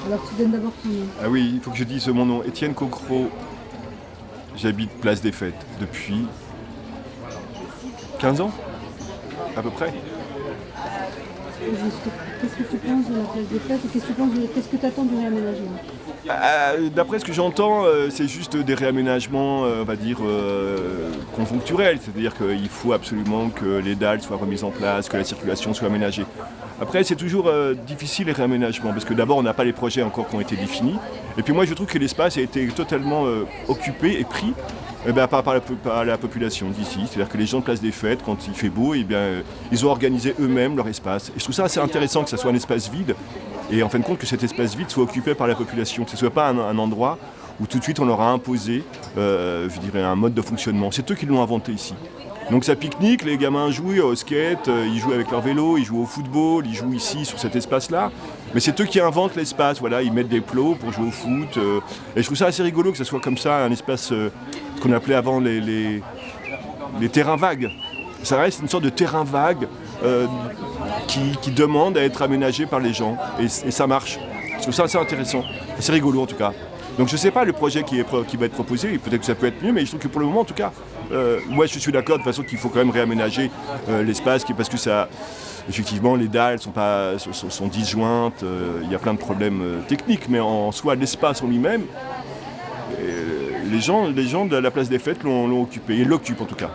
Alors tu donnes d'abord ton nom. Ah oui, il faut que je dise mon nom. Étienne Coquereau. J'habite Place des Fêtes depuis 15 ans, à peu près. Qu'est-ce que tu penses de la place des fêtes et qu'est-ce que tu attends du réaménagement? D'après ce que j'entends, c'est juste des réaménagements, on va dire, conjoncturels. C'est-à-dire qu'il faut absolument que les dalles soient remises en place, que la circulation soit aménagée. Après, c'est toujours difficile les réaménagements, parce que d'abord, on n'a pas les projets encore qui ont été définis. Et puis moi, je trouve que l'espace a été totalement occupé et pris par la population d'ici. C'est-à-dire que les gens de Place des Fêtes, quand il fait beau, ils ont organisé eux-mêmes leur espace. Et je trouve ça assez intéressant que ça soit un espace vide, et en fin de compte que cet espace vide soit occupé par la population, que ce ne soit pas un endroit où tout de suite on leur a imposé, je dirais, un mode de fonctionnement. C'est eux qui l'ont inventé ici. Donc ça pique-nique, les gamins jouent au skate, ils jouent avec leur vélo, ils jouent au football, ils jouent ici sur cet espace-là. Mais c'est eux qui inventent l'espace, voilà, ils mettent des plots pour jouer au foot. Et je trouve ça assez rigolo que ce soit comme ça, un espace qu'on appelait avant les terrains vagues. Ça reste une sorte de terrain vague qui demande à être aménagé par les gens. Et ça marche. Je trouve ça assez intéressant, assez rigolo en tout cas. Donc je ne sais pas le projet qui va être proposé, peut-être que ça peut être mieux, mais je trouve que pour le moment en tout cas, moi je suis d'accord de toute façon qu'il faut quand même réaménager l'espace, parce que ça, effectivement les dalles sont disjointes, il y a plein de problèmes techniques, mais en soi l'espace en lui-même, les gens de la Place des Fêtes l'ont occupé, et l'occupent en tout cas.